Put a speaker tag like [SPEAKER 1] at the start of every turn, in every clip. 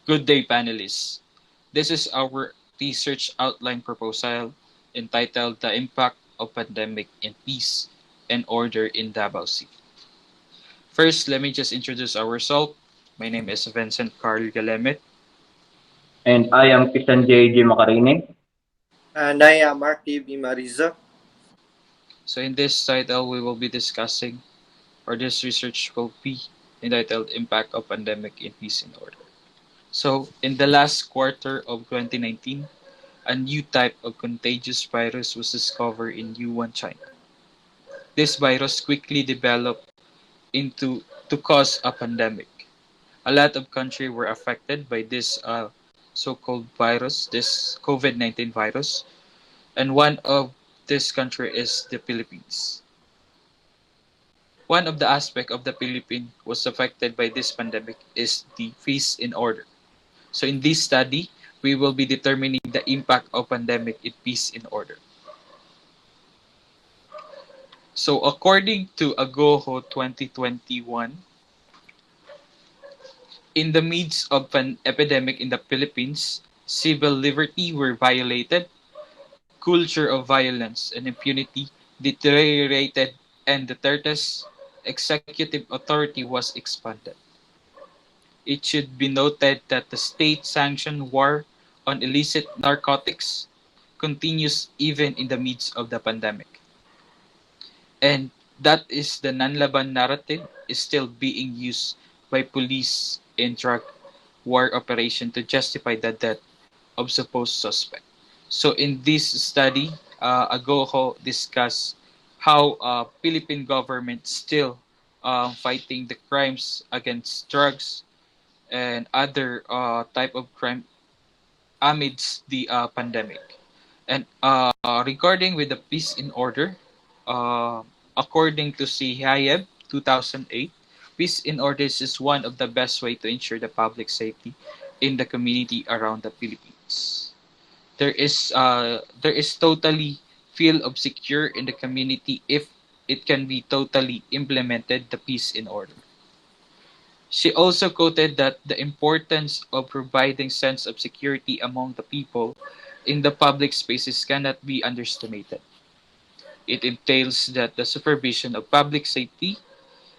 [SPEAKER 1] Good day, panelists. This is our research outline proposal entitled The Impact of Pandemic in Peace and Order in Davao City. First, let me just introduce ourselves. My name is Vincent Carl Gallemit.
[SPEAKER 2] And I am Kisan J. Macarine.
[SPEAKER 3] And I am RTV Mariza.
[SPEAKER 1] So in this title, we will be discussing, or this research will be entitled Impact of Pandemic in Peace and Order. So in the last quarter of 2019, a new type of contagious virus was discovered in Wuhan, China. This virus quickly developed into to cause a pandemic. A lot of countries were affected by this so-called virus, this COVID-19 virus, and one of this country is the Philippines. One of the aspects of the Philippines was affected by this pandemic is the peace in order. So in this study, we will be determining the impact of pandemic in peace in order. So according to Agoho 2021, in the midst of an epidemic in the Philippines, civil liberty were violated, culture of violence and impunity deteriorated, and Duterte's executive authority was expanded. It should be noted that the state-sanctioned war on illicit narcotics continues even in the midst of the pandemic. And that is the Nanlaban narrative is still being used by police in drug war operation to justify the death of supposed suspect. So in this study, Agoho discussed how Philippine government still fighting the crimes against drugs and other type of crime amidst the pandemic. And regarding with the peace in order, uh, according to CIEB 2008, peace in order is one of the best way to ensure the public safety in the community around the Philippines. There is totally feel of secure in the community if it can be totally implemented the peace in order. She also quoted that the importance of providing sense of security among the people in the public spaces cannot be underestimated. It entails that the supervision of public safety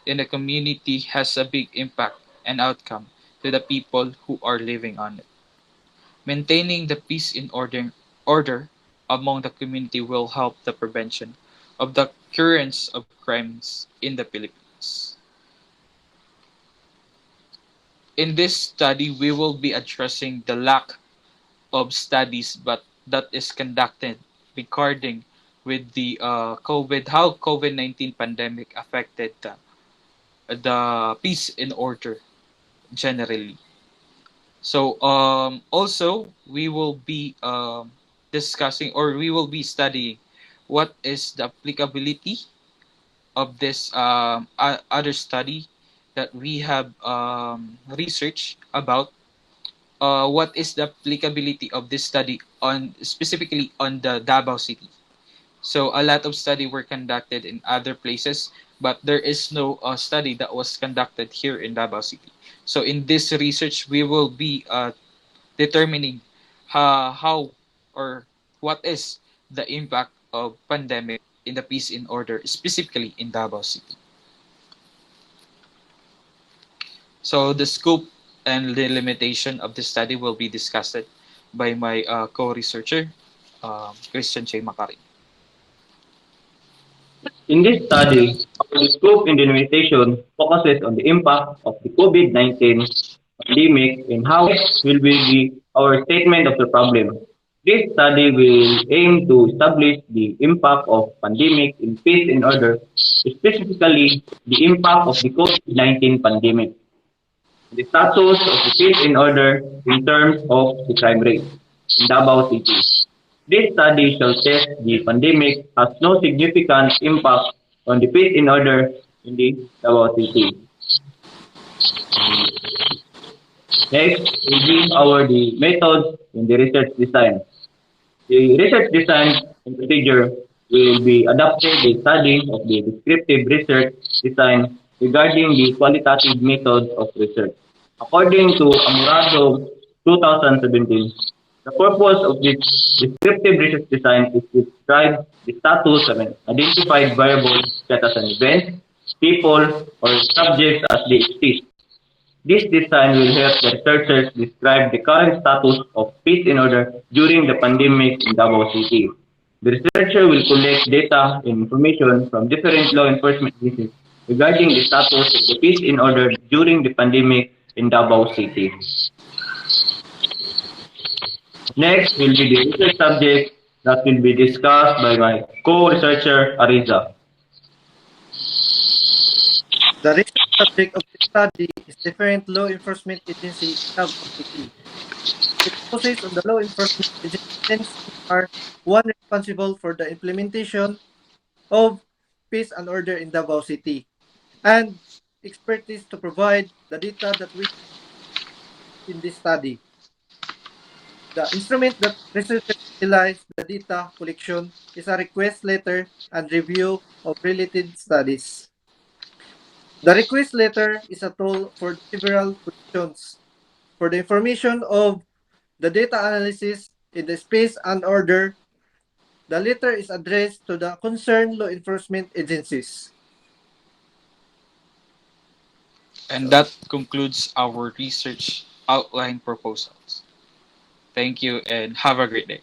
[SPEAKER 1] in the community has a big impact and outcome to the people who are living on it. Maintaining the peace in order among the community will help the prevention of the occurrence of crimes in the Philippines. In this study, we will be addressing the lack of studies but that is conducted regarding with the how COVID-19 pandemic affected the peace in order generally. So also we will be discussing or we will be studying what is the applicability of this other study that we have research about what is the applicability of this study on specifically on the Davao City. So a lot of study were conducted in other places, but there is no study that was conducted here in Davao City. So in this research, we will be determining how or what is the impact of pandemic in the peace in order, specifically in Davao City. So the scope and the limitation of the study will be discussed by my co-researcher, Christian J. Macarine.
[SPEAKER 2] In this study, our scope and denomination focuses on the impact of the COVID-19 pandemic and how it will be our statement of the problem. This study will aim to establish the impact of pandemic in peace and order, specifically the impact of the COVID-19 pandemic, the status of the peace and order in terms of the crime rate in Davao City. This study shall test the pandemic has no significant impact on the peace and order in the Davao City. Next, review our the methods in the research design. The research design and procedure will be adapted the study of the descriptive research design regarding the qualitative methods of research. According to Amurado 2017. The purpose of this descriptive research design is to describe the status of an identified variable such as an event, people, or subjects as they exist. This design will help the researchers describe the current status of peace and order during the pandemic in Davao City. The researcher will collect data and information from different law enforcement agencies regarding the status of the peace and order during the pandemic in Davao City. Next will be the research subject that will be discussed by my co-researcher Arreza.
[SPEAKER 3] The research subject of the study is different law enforcement agency in Davao City. It focuses on the law enforcement agencies who are one responsible for the implementation of peace and order in Davao City and expertise to provide the data that we in this study. The instrument that researchers utilize the data collection is a request letter and review of related studies. The request letter is a tool for several functions. For the information of the data analysis in the space and order, the letter is addressed to the concerned law enforcement agencies.
[SPEAKER 1] And
[SPEAKER 3] So,
[SPEAKER 1] that concludes our research outline proposals. Thank you and have a great day.